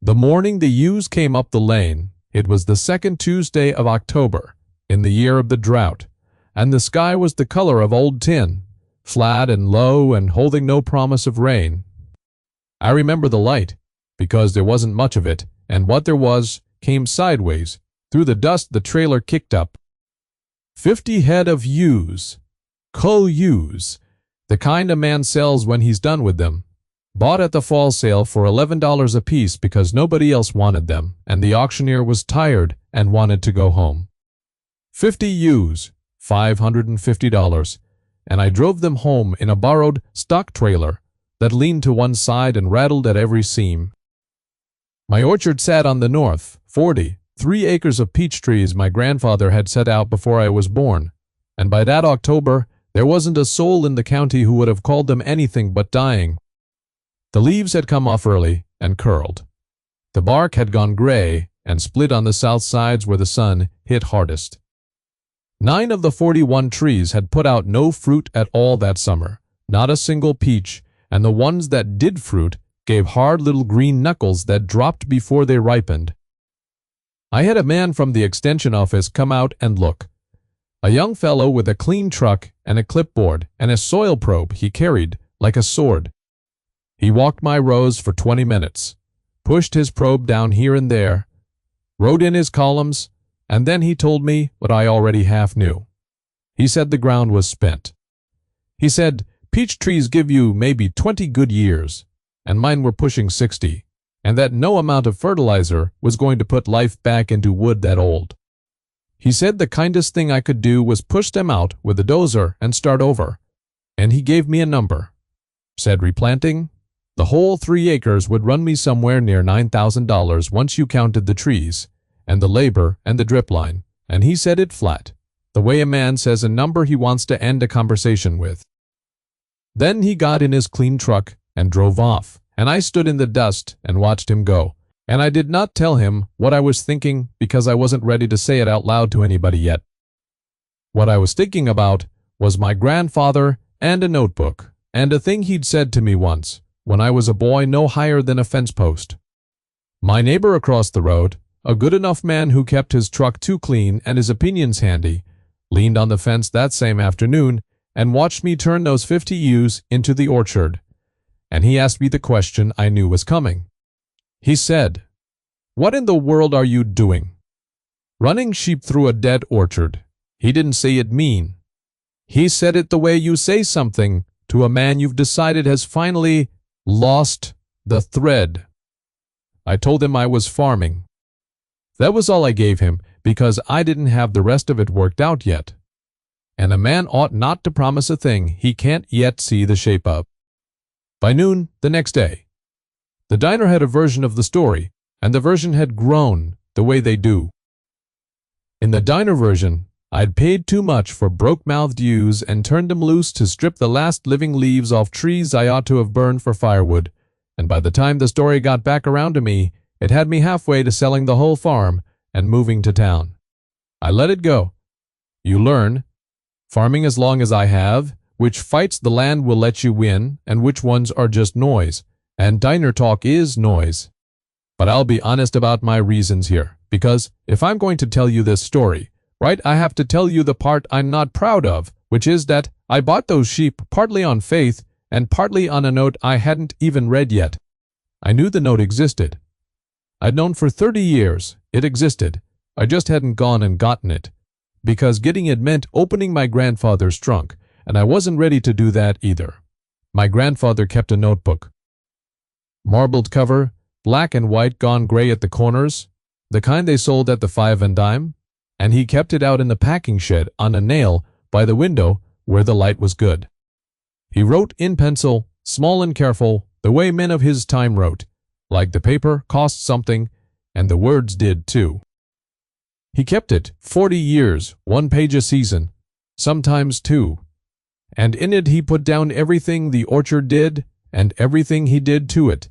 The morning the ewes came up the lane, it was the second Tuesday of October, in the year of the drought, and the sky was the color of old tin, flat and low and holding no promise of rain. I remember the light, because there wasn't much of it, and what there was came sideways, through the dust the trailer kicked up. 50 head of ewes, cull ewes, the kind a man sells when he's done with them, bought at the fall sale for $11 apiece because nobody else wanted them, and the auctioneer was tired and wanted to go home. 50 ewes, $550, and I drove them home in a borrowed stock trailer that leaned to one side and rattled at every seam. My orchard sat on the north, 3 acres of peach trees my grandfather had set out before I was born, and by that October there wasn't a soul in the county who would have called them anything but dying. The leaves had come off early and curled. The bark had gone gray and split on the south sides where the sun hit hardest. 9 of the 41 trees had put out no fruit at all that summer, not a single peach, and the ones that did fruit gave hard little green knuckles that dropped before they ripened. I had a man from the extension office come out and look. A young fellow with a clean truck and a clipboard and a soil probe he carried like a sword. He walked my rows for 20 minutes, pushed his probe down here and there, wrote in his columns, and then he told me what I already half knew. He said the ground was spent. He said, peach trees give you maybe 20 good years, and mine were pushing 60, and that no amount of fertilizer was going to put life back into wood that old. He said the kindest thing I could do was push them out with a dozer and start over, and he gave me a number. Said replanting, the whole 3 acres would run me somewhere near $9,000 once you counted the trees, and the labor and the drip line, and he said it flat, the way a man says a number he wants to end a conversation with. Then he got in his clean truck and drove off, and I stood in the dust and watched him go, and I did not tell him what I was thinking because I wasn't ready to say it out loud to anybody yet. What I was thinking about was my grandfather and a notebook, and a thing he'd said to me once, when I was a boy no higher than a fence post. My neighbor across the road, a good enough man who kept his truck too clean and his opinions handy, leaned on the fence that same afternoon and watched me turn those 50 ewes into the orchard, and he asked me the question I knew was coming. He said, "What in the world are you doing? Running sheep through a dead orchard." He didn't say it mean. He said it the way you say something to a man you've decided has finally lost the thread. I told him I was farming. That was all I gave him because I didn't have the rest of it worked out yet. And a man ought not to promise a thing he can't yet see the shape of. By noon the next day, the diner had a version of the story, and the version had grown the way they do. In the diner version, I'd paid too much for broke-mouthed ewes and turned them loose to strip the last living leaves off trees I ought to have burned for firewood, and by the time the story got back around to me, it had me halfway to selling the whole farm and moving to town. I let it go. You learn, farming as long as I have, which fights the land will let you win and which ones are just noise, and diner talk is noise. But I'll be honest about my reasons here, because if I'm going to tell you this story, right, I have to tell you the part I'm not proud of, which is that I bought those sheep partly on faith and partly on a note I hadn't even read yet. I knew the note existed. I'd known for 30 years it existed. I just hadn't gone and gotten it, because getting it meant opening my grandfather's trunk, and I wasn't ready to do that either. My grandfather kept a notebook. Marbled cover, black and white gone gray at the corners, the kind they sold at the 5 and dime, and he kept it out in the packing shed on a nail by the window where the light was good. He wrote in pencil, small and careful, the way men of his time wrote, like the paper cost something, and the words did too. He kept it 40 years, 1 page a season, sometimes 2, and in it he put down everything the orchard did and everything he did to it,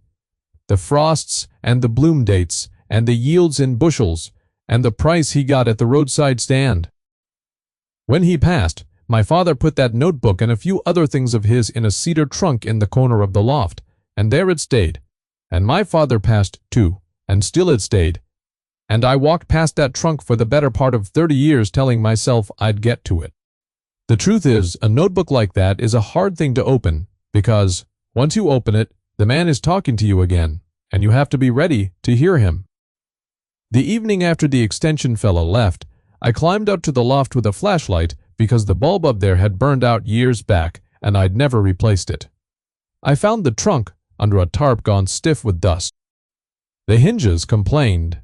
the frosts and the bloom dates and the yields in bushels, and the price he got at the roadside stand. When he passed, my father put that notebook and a few other things of his in a cedar trunk in the corner of the loft, and there it stayed. And my father passed too, and still it stayed. And I walked past that trunk for the better part of 30 years telling myself I'd get to it. The truth is, a notebook like that is a hard thing to open, because once you open it, the man is talking to you again, and you have to be ready to hear him. The evening after the extension fellow left, I climbed up to the loft with a flashlight because the bulb up there had burned out years back and I'd never replaced it. I found the trunk under a tarp gone stiff with dust. The hinges complained.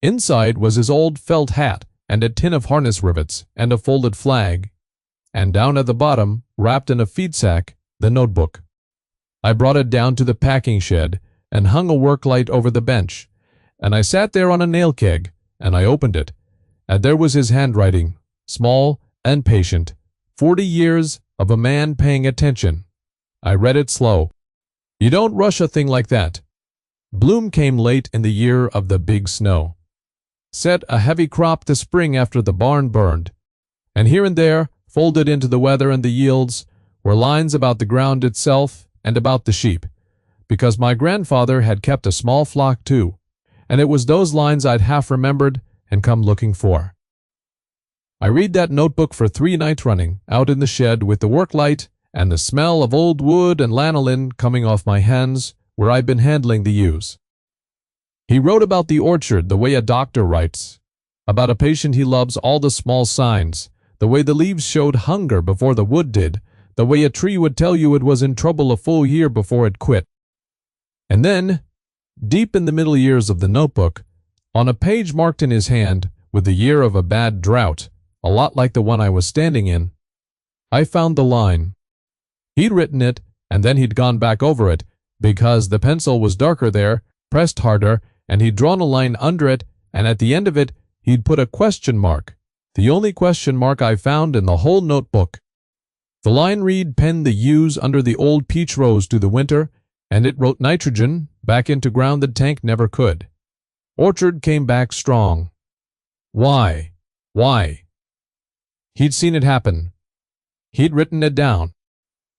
Inside was his old felt hat and a tin of harness rivets and a folded flag. And down at the bottom, wrapped in a feed sack, the notebook. I brought it down to the packing shed and hung a work light over the bench, and I sat there on a nail keg, and I opened it, and there was his handwriting, small and patient, 40 years of a man paying attention. I read it slow. You don't rush a thing like that. Bloom came late in the year of the big snow. Set a heavy crop this spring after the barn burned, and here and there, folded into the weather and the yields, were lines about the ground itself and about the sheep, because my grandfather had kept a small flock too, and it was those lines I'd half remembered and come looking for. I read that notebook for 3 nights running, out in the shed with the work light and the smell of old wood and lanolin coming off my hands where I'd been handling the ewes. He wrote about the orchard the way a doctor writes, about a patient he loves all the small signs, the way the leaves showed hunger before the wood did, the way a tree would tell you it was in trouble a full year before it quit. And then, deep in the middle years of the notebook, on a page marked in his hand with the year of a bad drought, a lot like the one I was standing in, I found the line. He'd written it, and then he'd gone back over it, because the pencil was darker there, pressed harder, and he'd drawn a line under it, and at the end of it, he'd put a question mark, the only question mark I found in the whole notebook. The line read penned the ewes under the old peach rose to the winter, and it wrote nitrogen back into ground the tank never could. Orchard came back strong. Why? Why? He'd seen it happen. He'd written it down.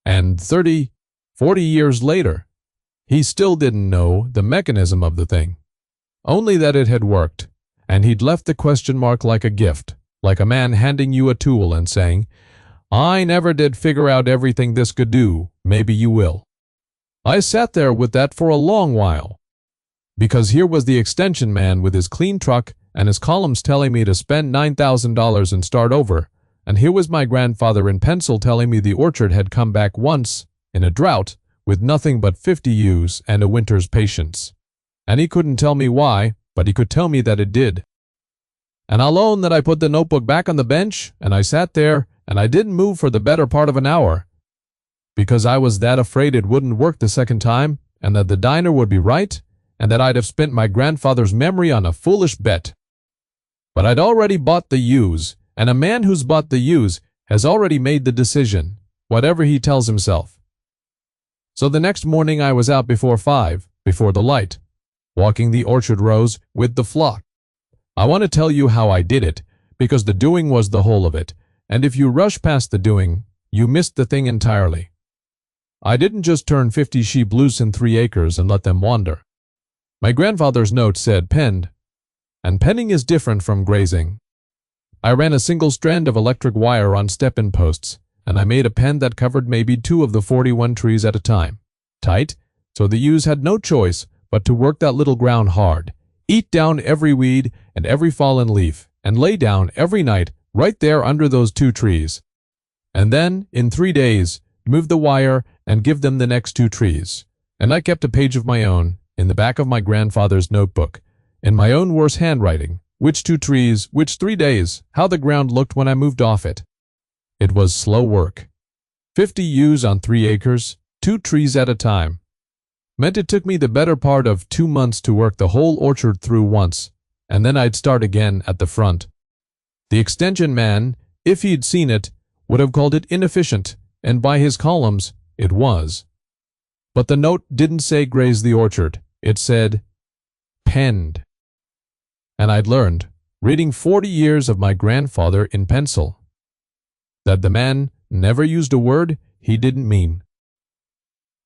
And 30, 40 years later, he still didn't know the mechanism of the thing. Only that it had worked, and he'd left the question mark like a gift, like a man handing you a tool and saying, I never did figure out everything this could do, maybe you will. I sat there with that for a long while, because here was the extension man with his clean truck and his columns telling me to spend $9,000 and start over, and here was my grandfather in pencil telling me the orchard had come back once, in a drought, with nothing but 50 ewes and a winter's patience. And he couldn't tell me why, but he could tell me that it did. And I'll own that I put the notebook back on the bench, and I sat there, and I didn't move for the better part of an hour, because I was that afraid it wouldn't work the second time, and that the diner would be right, and that I'd have spent my grandfather's memory on a foolish bet. But I'd already bought the ewes, and a man who's bought the ewes has already made the decision, whatever he tells himself. So the next morning I was out before 5, before the light, walking the orchard rows with the flock. I want to tell you how I did it, because the doing was the whole of it, and if you rush past the doing, you missed the thing entirely. I didn't just turn 50 sheep loose in 3 acres and let them wander. My grandfather's note said penned, and penning is different from grazing. I ran a single strand of electric wire on step-in posts, and I made a pen that covered maybe 2 of the 41 trees at a time, tight, so the ewes had no choice but to work that little ground hard, eat down every weed and every fallen leaf, and lay down every night right there under those 2 trees. And then, in 3 days, move the wire and give them the next 2 trees. And I kept a page of my own, in the back of my grandfather's notebook, in my own worse handwriting, which 2 trees, which 3 days, how the ground looked when I moved off it. It was slow work. 50 ewes on 3 acres, 2 trees at a time. Meant it took me the better part of 2 months to work the whole orchard through once, and then I'd start again at the front. The extension man, if he'd seen it, would have called it inefficient, and by his columns, it was. But the note didn't say graze the orchard. It said, penned. And I'd learned, reading 40 years of my grandfather in pencil, that the man never used a word he didn't mean.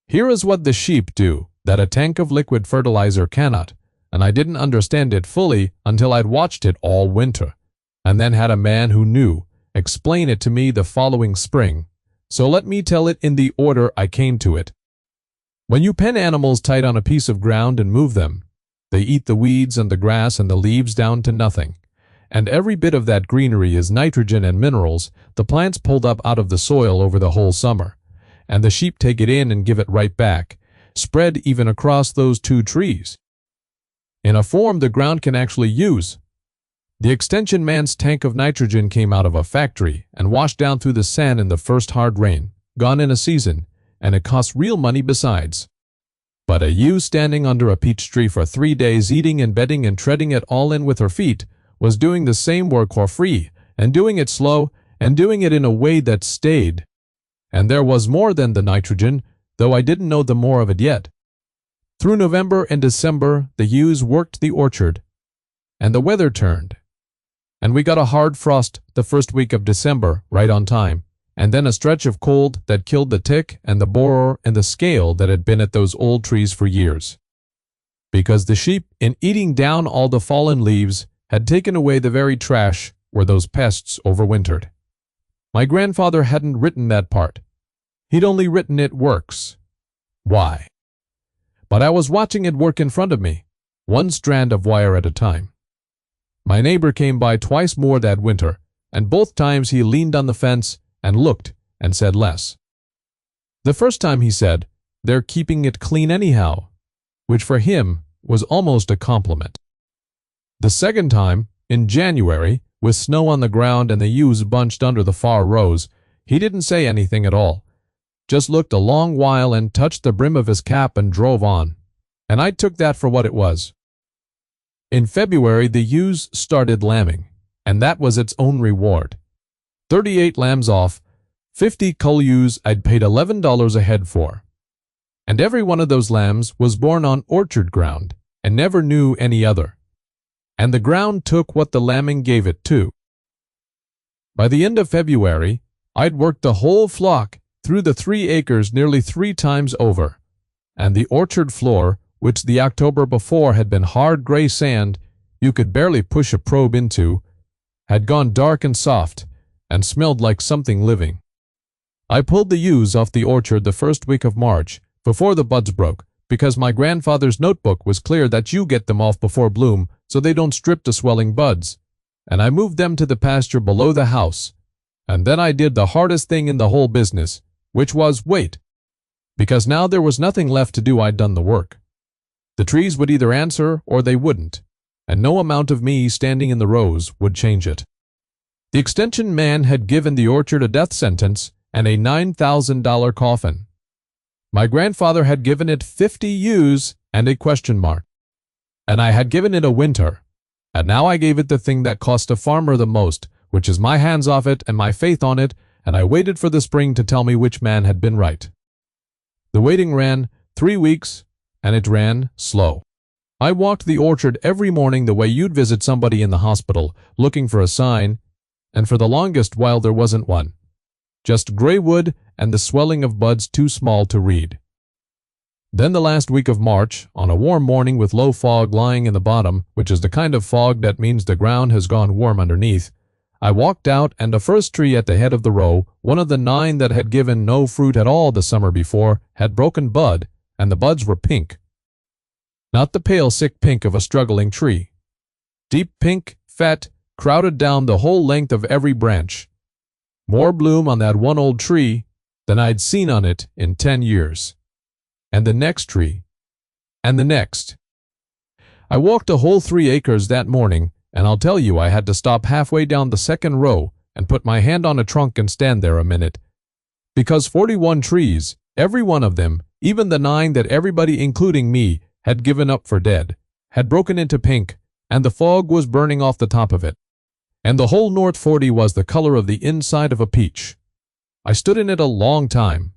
Here is what the sheep do that a tank of liquid fertilizer cannot, and I didn't understand it fully until I'd watched it all winter, and then had a man who knew explain it to me the following spring. So let me tell it in the order I came to it. When you pen animals tight on a piece of ground and move them, they eat the weeds and the grass and the leaves down to nothing. And every bit of that greenery is nitrogen and minerals the plants pulled up out of the soil over the whole summer. And the sheep take it in and give it right back, spread even across those 2 trees. In a form the ground can actually use. The extension man's tank of nitrogen came out of a factory and washed down through the sand in the first hard rain, gone in a season, and it cost real money besides. But a ewe standing under a peach tree for 3 days eating and bedding and treading it all in with her feet was doing the same work for free, and doing it slow, and doing it in a way that stayed. And there was more than the nitrogen, though I didn't know the more of it yet. Through November and December the ewes worked the orchard, and the weather turned. And we got a hard frost the first week of December right on time, and then a stretch of cold that killed the tick and the borer and the scale that had been at those old trees for years. Because the sheep, in eating down all the fallen leaves, had taken away the very trash where those pests overwintered. My grandfather hadn't written that part. He'd only written it works. Why? But I was watching it work in front of me, one strand of wire at a time. My neighbor came by twice more that winter, and both times he leaned on the fence and looked and said less. The first time he said, "They're keeping it clean anyhow," which for him was almost a compliment. The second time, in January, with snow on the ground and the ewes bunched under the far rows, he didn't say anything at all, just looked a long while and touched the brim of his cap and drove on, and I took that for what it was. In February the ewes started lambing, and that was its own reward. 38 lambs off, 50 cull ewes I'd paid $11 a head for. And every one of those lambs was born on orchard ground, and never knew any other. And the ground took what the lambing gave it too. By the end of February, I'd worked the whole flock through the 3 acres nearly 3 times over, and the orchard floor, which the October before had been hard gray sand you could barely push a probe into, had gone dark and soft, and smelled like something living. I pulled the ewes off the orchard the first week of March, before the buds broke, because my grandfather's notebook was clear that you get them off before bloom so they don't strip the swelling buds, and I moved them to the pasture below the house. And then I did the hardest thing in the whole business, which was wait, because now there was nothing left to do. I'd done the work. The trees would either answer or they wouldn't, and no amount of me standing in the rows would change it. The extension man had given the orchard a death sentence and a $9,000 coffin. My grandfather had given it 50 ewes and a question mark. And I had given it a winter, and now I gave it the thing that cost a farmer the most, which is my hands off it and my faith on it, and I waited for the spring to tell me which man had been right. The waiting ran 3 weeks, and it ran slow. I walked the orchard every morning the way you'd visit somebody in the hospital, looking for a sign, and for the longest while there wasn't one. Just gray wood and the swelling of buds too small to read. Then the last week of March, on a warm morning with low fog lying in the bottom, which is the kind of fog that means the ground has gone warm underneath, I walked out, and the first tree at the head of the row, one of the 9 that had given no fruit at all the summer before, had broken bud, and the buds were pink. Not the pale, sick pink of a struggling tree. Deep pink, fat, crowded down the whole length of every branch. More bloom on that one old tree than I'd seen on it in 10 years. And the next tree, and the next. I walked a whole 3 acres that morning, and I'll tell you I had to stop halfway down the second row and put my hand on a trunk and stand there a minute. Because 41 trees, every one of them, even the 9 that everybody including me had given up for dead, had broken into pink, and the fog was burning off the top of it. And the whole North 40 was the color of the inside of a peach. I stood in it a long time.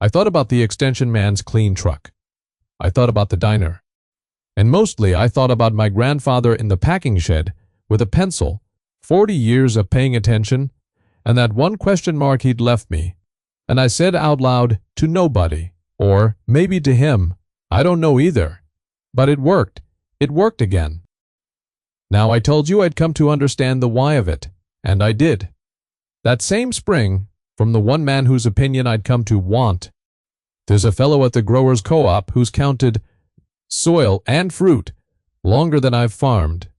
I thought about the extension man's clean truck. I thought about the diner. And mostly I thought about my grandfather in the packing shed with a pencil, 40 years of paying attention, and that one question mark he'd left me. And I said out loud, to nobody, or maybe to him, I don't know either. But it worked, It worked again. Now I told you I'd come to understand the why of it, and I did. That same spring, from the one man whose opinion I'd come to want. There's a fellow at the growers' co-op who's counted soil and fruit longer than I've farmed.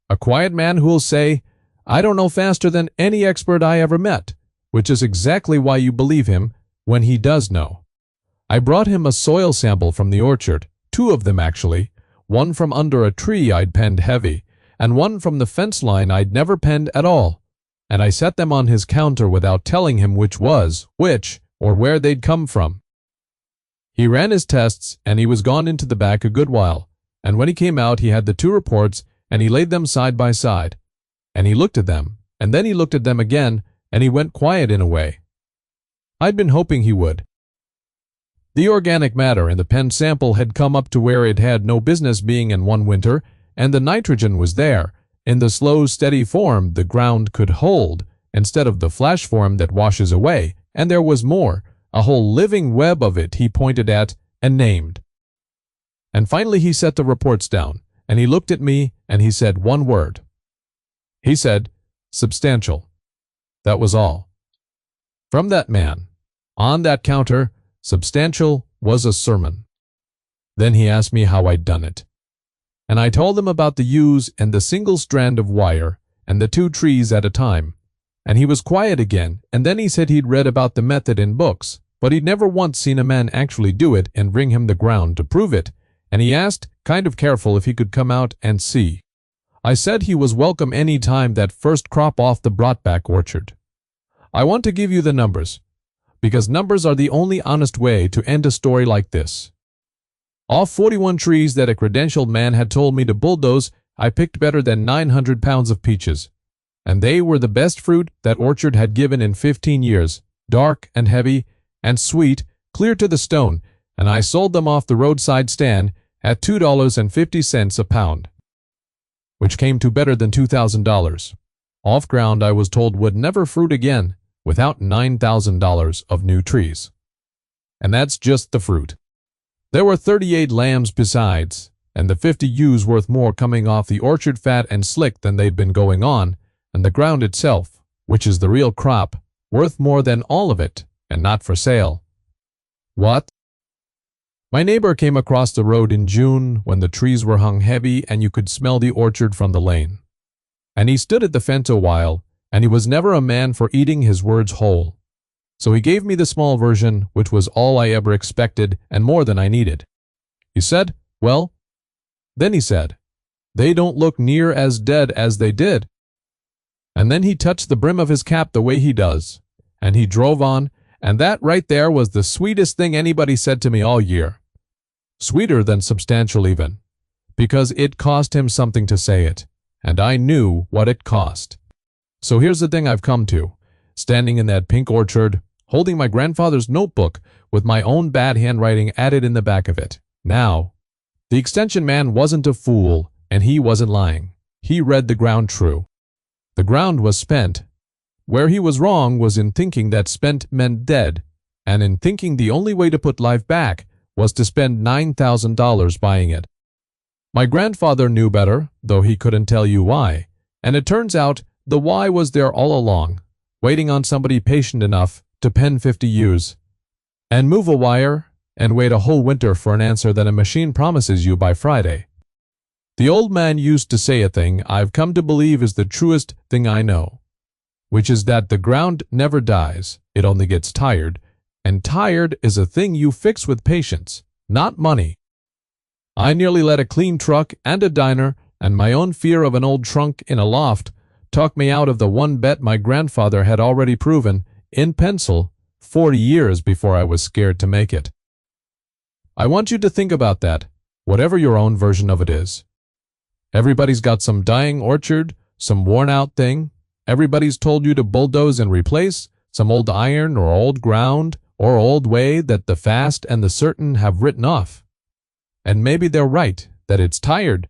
A quiet man who'll say, I don't know faster than any expert I ever met, which is exactly why you believe him when he does know. I brought him a soil sample from the orchard, 2 of them actually, one from under a tree I'd penned heavy, and one from the fence line I'd never penned at all, and I set them on his counter without telling him which was which or where they'd come from. He ran his tests, and he was gone into the back a good while, and when he came out he had the 2 reports, and he laid them side by side, and he looked at them, and then he looked at them again, and he went quiet in a way. I'd been hoping he would. The organic matter in the pen sample had come up to where it had no business being in one winter, and the nitrogen was there, in the slow, steady form the ground could hold, instead of the flash form that washes away, and there was more, a whole living web of it he pointed at and named. And finally he set the reports down, and he looked at me, and he said one word. He said, substantial. That was all. From that man, on that counter, substantial was a sermon. Then he asked me how I'd done it. And I told him about the ewes and the single strand of wire, and the 2 trees at a time. And he was quiet again, and then he said he'd read about the method in books, but he'd never once seen a man actually do it and bring him the ground to prove it, and he asked, kind of careful, if he could come out and see. I said he was welcome any time that first crop off the brought-back orchard. I want to give you the numbers, because numbers are the only honest way to end a story like this. Off 41 trees that a credentialed man had told me to bulldoze, I picked better than 900 pounds of peaches. And they were the best fruit that orchard had given in 15 years, dark and heavy and sweet, clear to the stone, and I sold them off the roadside stand at $2.50 a pound, which came to better than $2,000. Off ground I was told would never fruit again without $9,000 of new trees. And that's just the fruit. There were 38 lambs besides, and the 50 ewes worth more coming off the orchard fat and slick than they'd been going on, and the ground itself, which is the real crop, worth more than all of it, and not for sale. What? My neighbor came across the road in June when the trees were hung heavy and you could smell the orchard from the lane. And he stood at the fence a while, and he was never a man for eating his words whole. So he gave me the small version, which was all I ever expected and more than I needed. He said, well, then he said, they don't look near as dead as they did. And then he touched the brim of his cap the way he does, and he drove on, and that right there was the sweetest thing anybody said to me all year. Sweeter than substantial even, because it cost him something to say it, and I knew what it cost. So here's the thing I've come to, standing in that pink orchard, holding my grandfather's notebook with my own bad handwriting added in the back of it. Now, the extension man wasn't a fool, and he wasn't lying. He read the ground true. The ground was spent. Where he was wrong was in thinking that spent meant dead, and in thinking the only way to put life back was to spend $9,000 buying it. My grandfather knew better, though he couldn't tell you why, and it turns out the why was there all along, waiting on somebody patient enough to pen 50 ewes, and move a wire, and wait a whole winter for an answer that a machine promises you by Friday. The old man used to say a thing I've come to believe is the truest thing I know, which is that the ground never dies, it only gets tired, and tired is a thing you fix with patience, not money. I nearly let a clean truck and a diner and my own fear of an old trunk in a loft talk me out of the one bet my grandfather had already proven, in pencil, 40 years before I was scared to make it. I want you to think about that, whatever your own version of it is. Everybody's got some dying orchard, some worn-out thing. Everybody's told you to bulldoze and replace some old iron or old ground or old way that the fast and the certain have written off. And maybe they're right, that it's tired.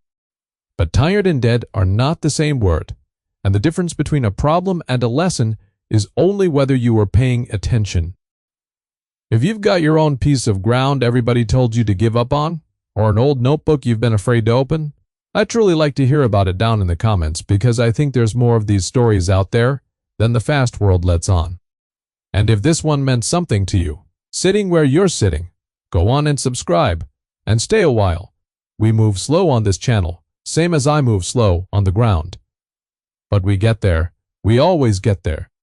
But tired and dead are not the same word, and the difference between a problem and a lesson is only whether you are paying attention. If you've got your own piece of ground everybody told you to give up on, or an old notebook you've been afraid to open, I'd truly like to hear about it down in the comments because I think there's more of these stories out there than the fast world lets on. And if this one meant something to you, sitting where you're sitting, go on and subscribe, and stay a while. We move slow on this channel, same as I move slow on the ground. But we get there, we always get there.